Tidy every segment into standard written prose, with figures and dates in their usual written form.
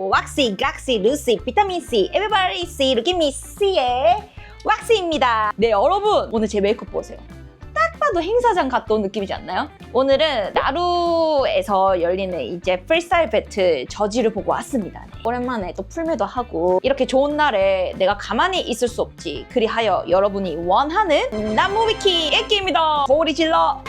왁시, 각시, 루시, 비타민C, 에브리바디 C, 루키미 C의 왁시입니다. 네, 여러분 오늘 제 메이크업 보세요. 딱 봐도 행사장 갔다 온 느낌이지 않나요? 오늘은 나루에서 열리는 이제 프리스타일 배틀 저지를 보고 왔습니다. 오랜만에 또 풀메도 하고 이렇게 좋은 날에 내가 가만히 있을 수 없지. 그리하여 여러분이 원하는 나무위키 읽기입니다. 소리 질러!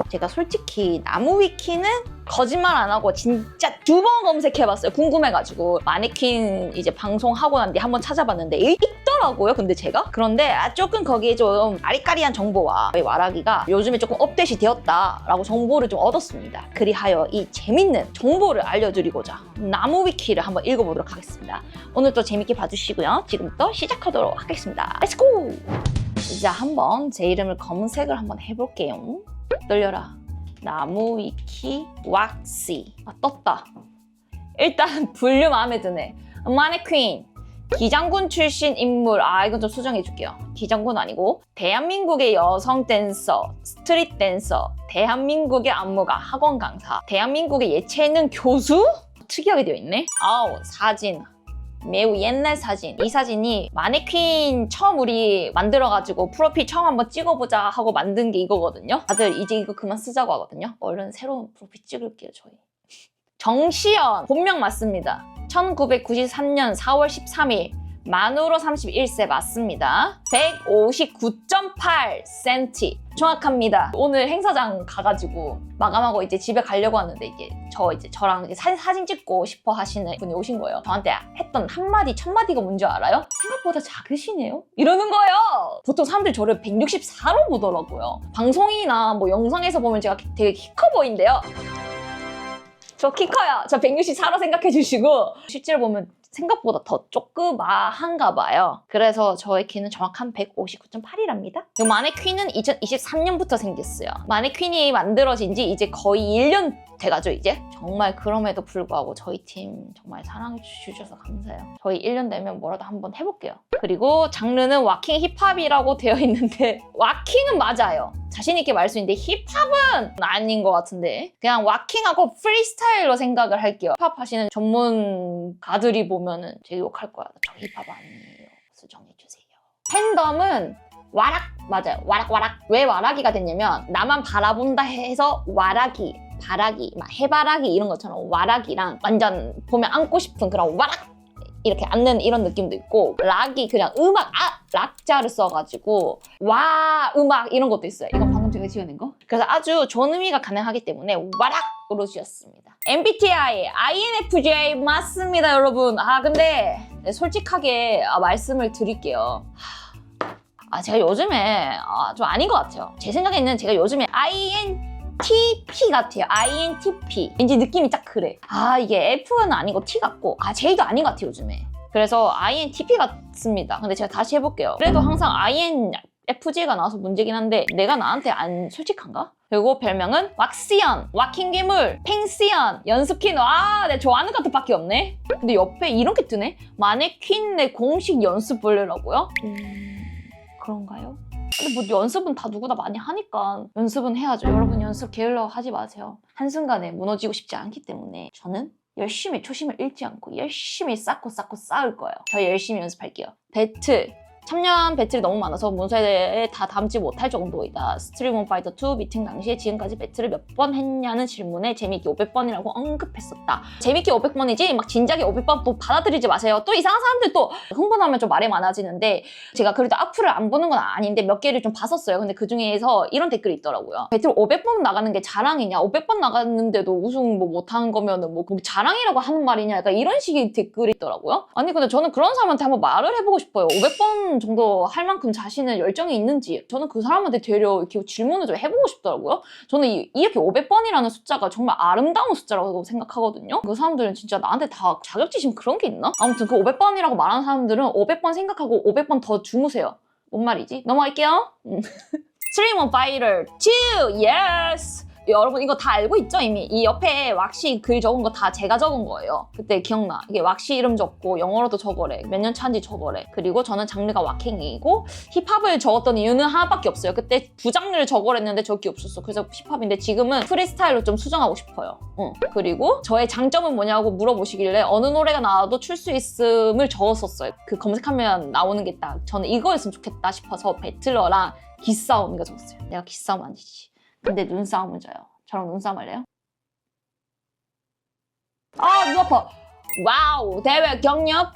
제가 솔직히 나무위키는 거짓말 안 하고 진짜 2번 검색해봤어요. 궁금해가지고 마네킹 이제 방송하고 난 뒤에 한번 찾아봤는데 있더라고요. 근데 제가 그런데 조금 거기에 좀 아리까리한 정보와 와라기가 요즘에 조금 업데이트 되었다라고 정보를 좀 얻었습니다. 그리하여 이 재밌는 정보를 알려드리고자 나무위키를 한번 읽어보도록 하겠습니다. 오늘 또 재밌게 봐주시고요. 지금부터 시작하도록 하겠습니다. 렛츠고! 이제 한번 제 이름을 검색을 한번 해볼게요. 떨려라. 나무위키 왁시. 떴다. 일단 분류 마음에 드네. 마네퀸. 기장군 출신 인물. 이건 좀 수정해줄게요. 기장군 아니고 대한민국의 여성 댄서, 스트릿 댄서, 대한민국의 안무가, 학원 강사, 대한민국의 예체능 교수? 특이하게 되어 있네. 사진. 매우 옛날 사진. 이 사진이 마네퀸 처음 우리 만들어가지고 프로필 처음 한번 찍어보자 하고 만든 게 이거거든요. 다들 이제 이거 그만 쓰자고 하거든요. 얼른 새로운 프로필 찍을게요, 저희. 정시연. 본명 맞습니다. 1993년 4월 13일. 만으로 31세 맞습니다. 159.8cm. 정확합니다. 오늘 행사장 가가지고 마감하고 이제 집에 가려고 하는데 이게 저랑 이제 사진 찍고 싶어 하시는 분이 오신 거예요. 저한테 했던 한마디, 첫마디가 뭔지 알아요? 생각보다 작으시네요? 이러는 거예요. 보통 사람들이 저를 164로 보더라고요. 방송이나 뭐 영상에서 보면 제가 되게 키 커 보인대요. 저 키 커요. 저 164로 생각해 주시고 실제로 보면 생각보다 더 조그마한가 봐요. 그래서 저의 키는 정확한 159.8이랍니다. 이 마네퀸은 2023년부터 생겼어요. 마네퀸이 만들어진 지 이제 거의 1년 돼가죠, 이제. 정말 그럼에도 불구하고 저희 팀 정말 사랑해 주셔서 감사해요. 저희 1년 되면 뭐라도 한번 해볼게요. 그리고 장르는 와킹 힙합이라고 되어 있는데 와킹은 맞아요. 자신 있게 말할 수 있는데 힙합은 아닌 것 같은데 그냥 와킹하고 프리스타일로 생각을 할게요. 힙합 하시는 전문가들이 보면은 제가 욕할 거야. 저 힙합 아니에요. 수정해주세요. 팬덤은 와락 맞아요. 와락. 왜 와락이가 됐냐면 나만 바라본다 해서 와락이 바라기, 막 해바라기 이런 것처럼 와락이랑 완전 보면 안고 싶은 그런 와락 이렇게 앉는 이런 느낌도 있고 락이 그냥 음악 락자를 써가지고 와 음악 이런 것도 있어요. 이건 방금 제가 지어낸 거. 그래서 아주 좋은 의미가 가능하기 때문에 와락으로 지었습니다. MBTI, INFJ 맞습니다, 여러분. 근데 솔직하게 말씀을 드릴게요. 제가 요즘에 좀 아닌 것 같아요. 제 생각에는 제가 요즘에 INTP 같아요. INTP. 왠지 느낌이 딱 그래. 이게 F는 아니고 T 같고 J도 아닌 것 같아요, 요즘에. 그래서 INTP 같습니다. 근데 제가 다시 해볼게요. 그래도 항상 INFJ가 나와서 문제긴 한데 내가 나한테 안 솔직한가? 그리고 별명은 왁시연, 와킹괴물, 팽시연, 연습퀸. 내가 좋아하는 것들밖에 없네. 근데 옆에 이런 게 뜨네. 마네퀸의 공식 연습벌레라고요? 그런가요? 근데 뭐 연습은 다 누구나 많이 하니까 연습은 해야죠. 여러분 연습 게을러 하지 마세요. 한순간에 무너지고 싶지 않기 때문에 저는 열심히 초심을 잃지 않고 열심히 쌓고 쌓을 거예요. 저 열심히 연습할게요. 배틀. 참여한 배틀이 너무 많아서 문서에 다 담지 못할 정도이다. 스트리머 파이터 2 미팅 당시에 지금까지 배틀을 몇 번 했냐는 질문에 재밌게 500번이라고 언급했었다. 재밌게 500번이지 막 진작에 500번 또 받아들이지 마세요. 또 이상한 사람들 또 흥분하면 좀 말이 많아지는데 제가 그래도 악플을 안 보는 건 아닌데 몇 개를 좀 봤었어요. 근데 그 중에서 이런 댓글이 있더라고요. 배틀 500번 나가는 게 자랑이냐? 500번 나갔는데도 우승 뭐 못한 거면은 뭐 자랑이라고 하는 말이냐? 약간 이런 식의 댓글이 있더라고요. 아니 근데 저는 그런 사람한테 한번 말을 해보고 싶어요. 500번 정도 할 만큼 자신의 열정이 있는지 저는 그 사람한테 되려 이렇게 질문을 좀 해보고 싶더라고요. 저는 이렇게 500번이라는 숫자가 정말 아름다운 숫자라고 생각하거든요. 그 사람들은 진짜 나한테 다 자격지심 그런 게 있나? 아무튼 그 500번이라고 말하는 사람들은 500번 생각하고 500번 더 주무세요. 뭔 말이지? 넘어갈게요. 스트리머 파이터 2, yes! 여러분 이거 다 알고 있죠 이미? 이 옆에 왁시 글 적은 거 다 제가 적은 거예요. 그때 기억나. 이게 왁시 이름 적고 영어로도 적어래. 몇 년 차인지 적어래. 그리고 저는 장르가 왁행이고 힙합을 적었던 이유는 하나밖에 없어요. 그때 부장르를 적어랬는데 적기 없었어. 그래서 힙합인데 지금은 프리스타일로 좀 수정하고 싶어요. 그리고 저의 장점은 뭐냐고 물어보시길래 어느 노래가 나와도 출 수 있음을 적었었어요. 그 검색하면 나오는 게 딱 저는 이거였으면 좋겠다 싶어서 배틀러랑 기싸움 이거 적었어요. 내가 기싸움 아니지. 근데 눈싸움을 져요. 저랑 눈싸움 할래요? 아, 눈 아파. 와우, 대회 경력?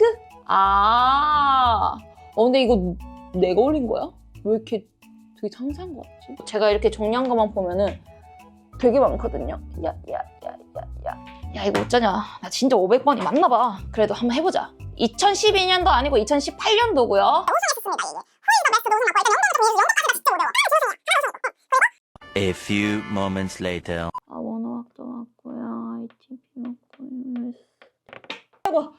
근데 이거 내가 올린 거야? 왜 이렇게 되게 상세한 거 같지? 제가 이렇게 정리한 것만 보면은 되게 많거든요. 야, 이거 어쩌냐. 나 진짜 500번이 맞나 봐. 그래도 한번 해보자. 2012년도 아니고 2018년도고요. A few moments later. 원어학도 맞고요. ITP 맞고요.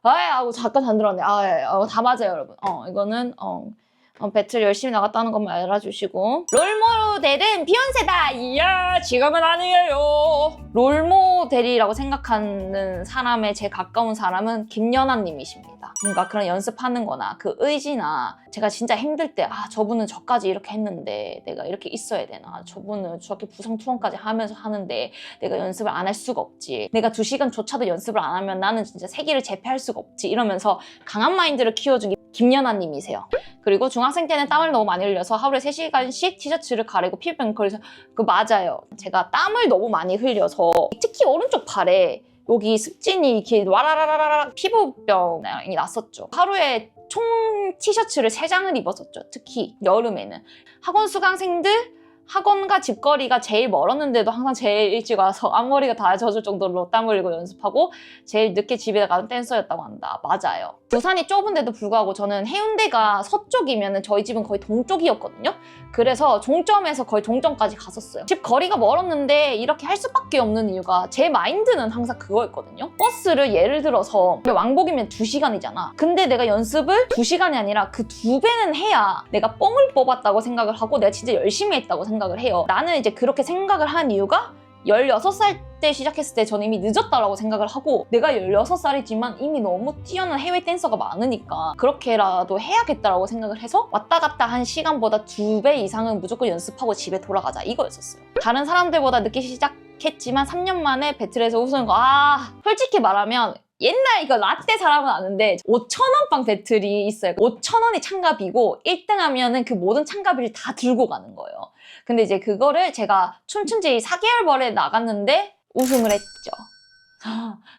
아이고 잠깐 안 들었네. 다 맞아요, 여러분. 이거는 배틀 열심히 나갔다는 것만 알아주시고. 롤모델은 비욘세다. 이야, 지금은 아니에요. 롤모델이라고 생각하는 사람의 제일 가까운 사람은 김연아님이십니다. 뭔가 그런 연습하는 거나 그 의지나 제가 진짜 힘들 때 저분은 저까지 이렇게 했는데 내가 이렇게 있어야 되나, 저분은 저렇게 부성투성까지 하면서 하는데 내가 연습을 안 할 수가 없지, 내가 2시간조차도 연습을 안 하면 나는 진짜 세계를 제패할 수가 없지, 이러면서 강한 마인드를 키워준 게 김연아님이세요. 그리고 중학생 때는 땀을 너무 많이 흘려서 하루에 3시간씩 티셔츠를 가리고 피부병 걸려서 맞아요. 제가 땀을 너무 많이 흘려서 특히 오른쪽 팔에 여기 습진이 이렇게 와라라라라 피부병이 났었죠. 하루에 총 티셔츠를 3장을 입었었죠. 특히 여름에는. 학원 수강생들 학원과 집거리가 제일 멀었는데도 항상 제일 일찍 와서 앞머리가 다 젖을 정도로 땀 흘리고 연습하고 제일 늦게 집에 가는 댄서였다고 한다. 맞아요. 부산이 좁은데도 불구하고 저는 해운대가 서쪽이면 저희 집은 거의 동쪽이었거든요. 그래서 종점에서 거의 종점까지 갔었어요. 집 거리가 멀었는데 이렇게 할 수밖에 없는 이유가 제 마인드는 항상 그거였거든요. 버스를 예를 들어서 왕복이면 2시간이잖아. 근데 내가 연습을 2시간이 아니라 그 2배는 해야 내가 뽕을 뽑았다고 생각을 하고 내가 진짜 열심히 했다고 생각을 해요. 나는 이제 그렇게 생각을 한 이유가 16살 때 시작했을 때 저는 이미 늦었다라고 생각을 하고, 내가 16살이지만 이미 너무 뛰어난 해외 댄서가 많으니까 그렇게라도 해야겠다라고 생각을 해서 왔다 갔다 한 시간보다 2배 이상은 무조건 연습하고 집에 돌아가자, 이거였었어요. 다른 사람들보다 늦게 시작했지만 3년 만에 배틀에서 우승한 거, 솔직히 말하면 옛날 이거 라떼 사람은 아는데 5,000원 빵 배틀이 있어요. 5,000원이 참가비고 1등 하면은 그 모든 참가비를 다 들고 가는 거예요. 근데 이제 그거를 제가 춘춘제이 4개월 벌에 나갔는데 우승을 했죠.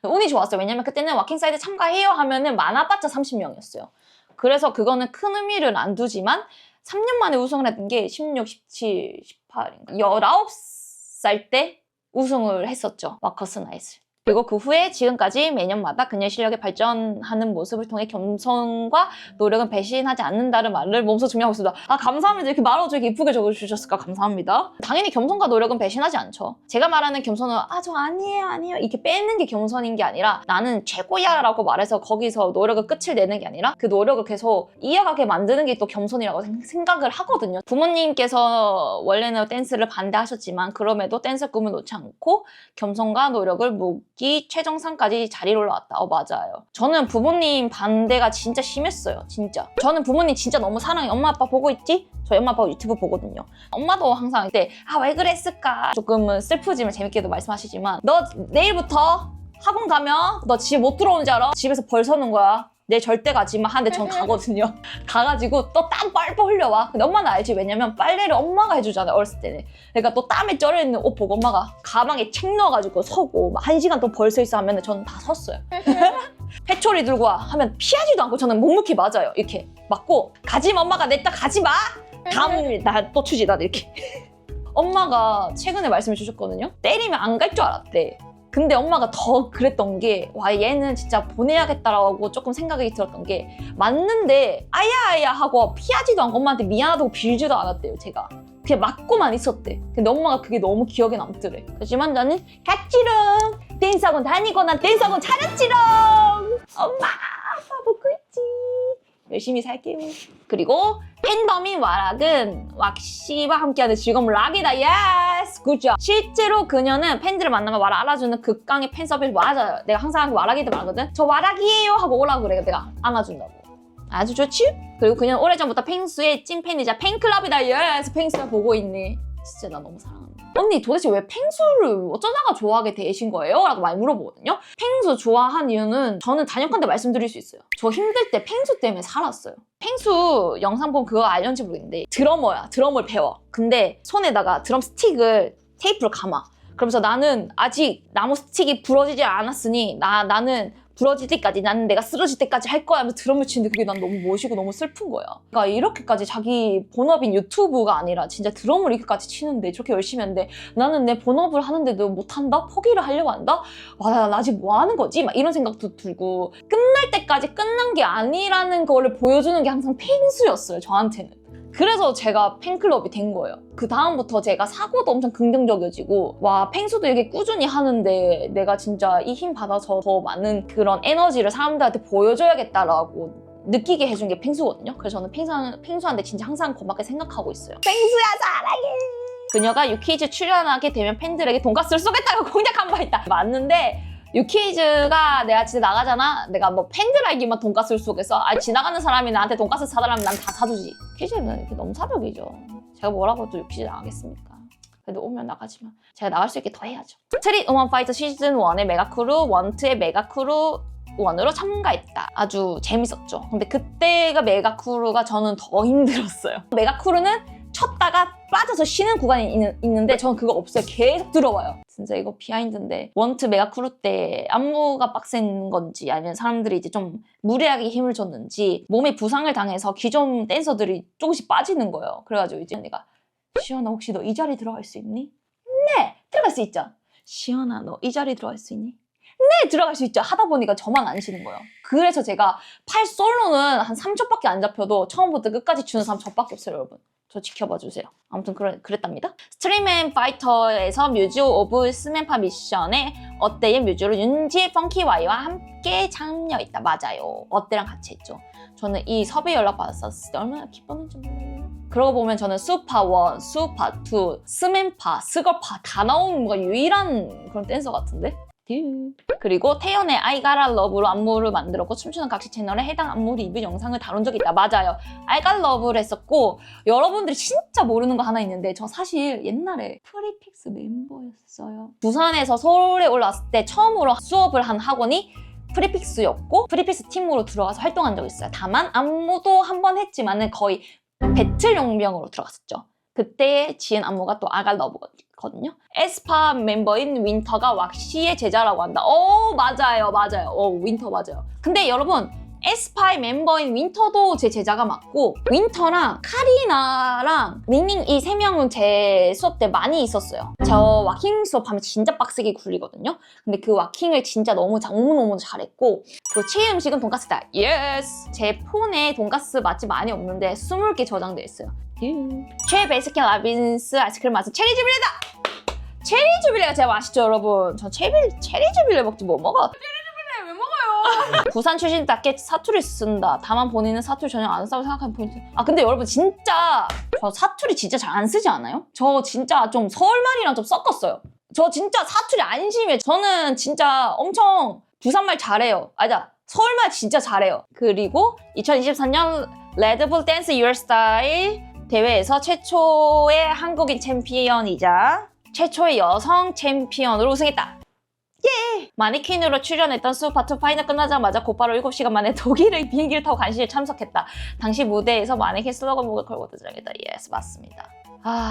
운이 좋았어요. 왜냐면 그때는 워킹사이드 참가해요 하면은 많아봤자 30명이었어요. 그래서 그거는 큰 의미를 안 두지만 3년 만에 우승을 했던 게 16, 17, 18인가 19살 때 우승을 했었죠. 마커스 나이슬. 그리고 그 후에 지금까지 매년마다 그녀의 실력이 발전하는 모습을 통해 겸손과 노력은 배신하지 않는다는 말을 몸소 증명하고 있습니다. 감사합니다. 이렇게 말하고 저렇게 이쁘게 적어주셨을까? 감사합니다. 당연히 겸손과 노력은 배신하지 않죠. 제가 말하는 겸손은 저 아니에요 이렇게 빼는 게 겸손인 게 아니라 나는 최고야 라고 말해서 거기서 노력을 끝을 내는 게 아니라 그 노력을 계속 이어가게 만드는 게 또 겸손이라고 생각을 하거든요. 부모님께서 원래는 댄스를 반대하셨지만 그럼에도 댄스 꿈을 놓지 않고 겸손과 노력을 이 최정상까지 자리로 올라왔다. 맞아요. 저는 부모님 반대가 진짜 심했어요. 진짜. 저는 부모님 진짜 너무 사랑해. 엄마 아빠 보고 있지? 저희 엄마 아빠 유튜브 보거든요. 엄마도 항상 이때 왜 그랬을까? 조금은 슬프지만 재밌게도 말씀하시지만 너 내일부터 학원 가면 너 집에 못 들어오는 줄 알아? 집에서 벌 서는 거야. 내 절대 가지 마 하는데 전 가거든요. 가가지고 또 땀 뻘뻘 흘려와. 근데 엄마는 알지. 왜냐면 빨래를 엄마가 해주잖아요, 어렸을 때는. 그러니까 또 땀에 쩔어있는 옷 보고 엄마가 가방에 책 넣어가지고 서고 1시간 또 벌 서 있어 하면 저는 다 섰어요. 회초리 들고 와 하면 피하지도 않고 저는 묵묵히 맞아요. 이렇게 맞고 가지마 엄마가 냈다 가지마. 다음 나 또 추지 나도 이렇게. 엄마가 최근에 말씀해 주셨거든요. 때리면 안 갈 줄 알았대. 근데 엄마가 더 그랬던 게 얘는 진짜 보내야겠다라고 조금 생각이 들었던 게 맞는데 아야 하고 피하지도 않고 엄마한테 미안하다고 빌지도 않았대요. 제가 그냥 맞고만 있었대. 근데 엄마가 그게 너무 기억에 남더래. 하지만 나는 갔지롱 댄스학원 다니고 난 댄스학원 차렸지롱. 엄마 아빠 보고 있지. 열심히 살게요. 그리고 팬덤인 와락은 왁시와 함께하는 즐거움을 락이다. 예스! 굿잡! 실제로 그녀는 팬들을 만나면 와락 알아주는 극강의 팬 서비스 맞아요. 내가 항상 와락이들 말하거든. 저 와락이에요 하고 오라고 그래. 내가 안아준다고. 아주 좋지? 그리고 그녀는 오래전부터 펭수의 찐팬이자 팬클럽이다. 예스! 펭수가 보고 있네. 진짜 나 너무 사랑한다. 언니 도대체 왜 펭수를 어쩌다가 좋아하게 되신 거예요? 라고 많이 물어보거든요. 펭수 좋아한 이유는 저는 단연컨대 말씀드릴 수 있어요. 저 힘들 때 펭수 때문에 살았어요. 펭수 영상 보면 그거 알려는지 모르겠는데 드러머야. 드럼을 배워. 근데 손에다가 드럼 스틱을 테이프를 감아. 그러면서 나는 아직 나무 스틱이 부러지지 않았으니 나는 부러질 때까지 나는 내가 쓰러질 때까지 할 거야 하면서 드럼을 치는데 그게 난 너무 멋이고 너무 슬픈 거야. 그러니까 이렇게까지 자기 본업인 유튜브가 아니라 진짜 드럼을 이렇게까지 치는데 저렇게 열심히 하는데 나는 내 본업을 하는데도 못한다? 포기를 하려고 한다? 와, 나 아직 뭐 하는 거지? 막 이런 생각도 들고 끝날 때까지 끝난 게 아니라는 거를 보여주는 게 항상 펭수였어요, 저한테는. 그래서 제가 팬클럽이 된 거예요. 그 다음부터 제가 사고도 엄청 긍정적이어지고 와 펭수도 이렇게 꾸준히 하는데 내가 진짜 이 힘 받아서 더 많은 그런 에너지를 사람들한테 보여줘야겠다라고 느끼게 해준 게 펭수거든요. 그래서 저는 펭수한테 진짜 항상 고맙게 생각하고 있어요. 펭수야 사랑해! 그녀가 유퀴즈 출연하게 되면 팬들에게 돈가스를 쏘겠다고 공약한 바 있다. 맞는데 유퀴즈가 내가 진짜 나가잖아? 내가 뭐 팬들에게만 돈가스를 쏘겠어? 아니 지나가는 사람이 나한테 돈가스 사달라면 난 다 사주지. 유퀴즈는 이렇게 너무 사벽이죠. 제가 뭐라고 또 유퀴즈 나가겠습니까? 그래도 오면 나가지만 제가 나갈 수 있게 더 해야죠. 스트릿 우먼 파이터 시즌 1의 메가크루, 1,2의 메가크루 1으로 참가했다. 아주 재밌었죠. 근데 그때가 메가크루가 저는 더 힘들었어요. 메가크루는 쳤다가 빠져서 쉬는 구간이 있는데 저는 그거 없어요. 계속 들어와요. 진짜 이거 비하인드인데 1,2 메가크루 때 안무가 빡센 건지 아니면 사람들이 이제 좀 무리하게 힘을 줬는지 몸에 부상을 당해서 기존 댄서들이 조금씩 빠지는 거예요. 그래가지고 이제 언니가 시연아 혹시 너 이 자리 들어갈 수 있니? 네! 들어갈 수 있죠. 시연아 너 이 자리 들어갈 수 있니? 네! 들어갈 수 있죠. 하다 보니까 저만 안 쉬는 거예요. 그래서 제가 팔 솔로는 한 3초밖에 안 잡혀도 처음부터 끝까지 주는 사람 저밖에 없어요, 여러분. 저 지켜봐 주세요. 아무튼 그랬답니다. 스트림 앤 파이터에서 뮤즈 오브 스맨파 미션에 어때의 뮤즈로 윤지의 펑키와이와 함께 참여했다. 맞아요. 어때랑 같이 했죠. 저는 이 섭외 연락 받았을 때 얼마나 기뻤는지 몰라요. 그러고 보면 저는 수파 1, 수파 2, 스맨파, 스걸파 다 나오는 뭔가 유일한 그런 댄서 같은데? 그리고 태연의 I Gotta Love로 안무를 만들었고 춤추는 각시 채널에 해당 안무 리뷰 영상을 다룬 적이 있다. 맞아요. I Gotta Love를 했었고 여러분들이 진짜 모르는 거 하나 있는데 저 사실 옛날에 프리픽스 멤버였어요. 부산에서 서울에 올라왔을 때 처음으로 수업을 한 학원이 프리픽스였고 프리픽스 팀으로 들어가서 활동한 적이 있어요. 다만 안무도 한 번 했지만은 거의 배틀 용병으로 들어갔었죠. 그때 지은 안무가 또 I Gotta Love거든요. 에스파 멤버인 윈터가 왁시의 제자라고 한다. 맞아요. 윈터 맞아요. 근데 여러분 에스파의 멤버인 윈터도 제 제자가 맞고 윈터랑 카리나랑 닝닝 이 세 명은 제 수업 때 많이 있었어요. 저 와킹 수업하면 진짜 빡세게 굴리거든요. 근데 그 와킹을 진짜 너무너무 잘했고 그 최애 음식은 돈가스다. 예스! 제 폰에 돈가스 맛집 많이 없는데 20개 저장돼 있어요. 최애 베스킨 라빈스 아이스크림 맛은 체리 주빌레다! 체리 주빌레가 제일 맛있죠, 여러분. 저 체리 주빌레 먹지 뭐 먹어. 왜 먹어요? 부산 출신답게 사투리 쓴다. 다만 본인은 사투리 전혀 안 쓰다고 생각하는 포인트. 근데 여러분 진짜 저 사투리 진짜 잘 안 쓰지 않아요? 저 진짜 좀 서울말이랑 좀 섞었어요. 저 진짜 사투리 안 심해. 저는 진짜 엄청 부산말 잘해요. 서울말 진짜 잘해요. 그리고 2023년 레드불 댄스 Your Style 대회에서 최초의 한국인 챔피언이자 최초의 여성 챔피언으로 우승했다. 예! 마네킹으로 출연했던 수파트 파이널 끝나자마자 곧바로 7시간 만에 독일의 비행기를 타고 간신히 참석했다. 당시 무대에서 마네킹 슬로건북을 걸고 등장했다. 예스, 맞습니다.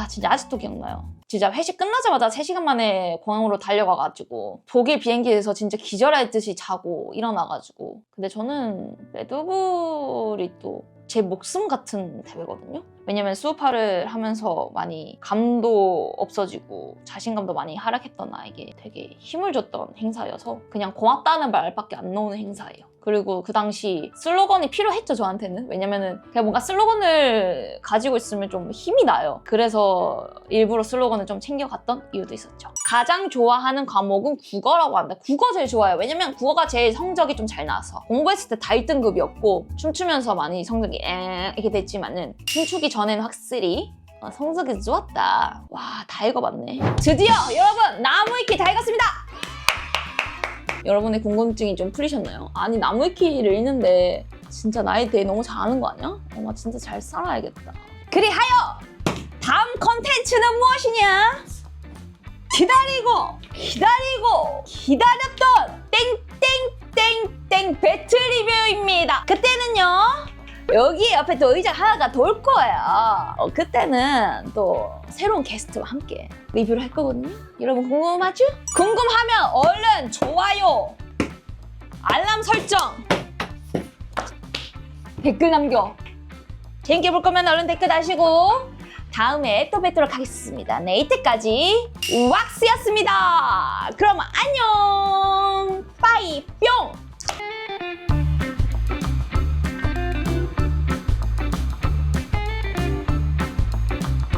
진짜 아직도 기억나요. 진짜 회식 끝나자마자 3시간 만에 공항으로 달려가가지고 독일 비행기에서 진짜 기절했듯이 자고 일어나가지고 근데 저는 레드불이 또 제 목숨 같은 대회거든요. 왜냐면 수우파를 하면서 많이 감도 없어지고 자신감도 많이 하락했던 나에게 되게 힘을 줬던 행사여서 그냥 고맙다는 말밖에 안 나오는 행사예요. 그리고 그 당시 슬로건이 필요했죠, 저한테는. 왜냐면은 그냥 뭔가 슬로건을 가지고 있으면 좀 힘이 나요. 그래서 일부러 슬로건을 좀 챙겨갔던 이유도 있었죠. 가장 좋아하는 과목은 국어라고 한다. 국어 제일 좋아요. 왜냐면 국어가 제일 성적이 좀 잘 나와서. 공부했을 때 다 1등급이었고 춤추면서 많이 성적이 이렇게 됐지만은 춤추기 전에는 확실히 성적이 좋았다. 와, 다 읽어봤네. 드디어 여러분 나무위키 다 읽었습니다. 여러분의 궁금증이 좀 풀리셨나요? 아니 나무위키를 읽는데 진짜 나에 대해 너무 잘 아는 거 아니야? 나 진짜 잘 살아야겠다. 그리하여 다음 컨텐츠는 무엇이냐? 기다렸던 땡땡땡땡 배틀 리뷰입니다. 그때는요 여기 옆에 또 의자 하나가 돌 거예요. 그때는 또 새로운 게스트와 함께 리뷰를 할 거거든요. 여러분 궁금하죠? 궁금하면 얼른 좋아요, 알람 설정, 댓글 남겨. 재밌게 볼 거면 얼른 댓글 다시고 다음에 또 뵙도록 하겠습니다. 네, 이때까지 왁스였습니다. 그럼 안녕. 빠이 뿅.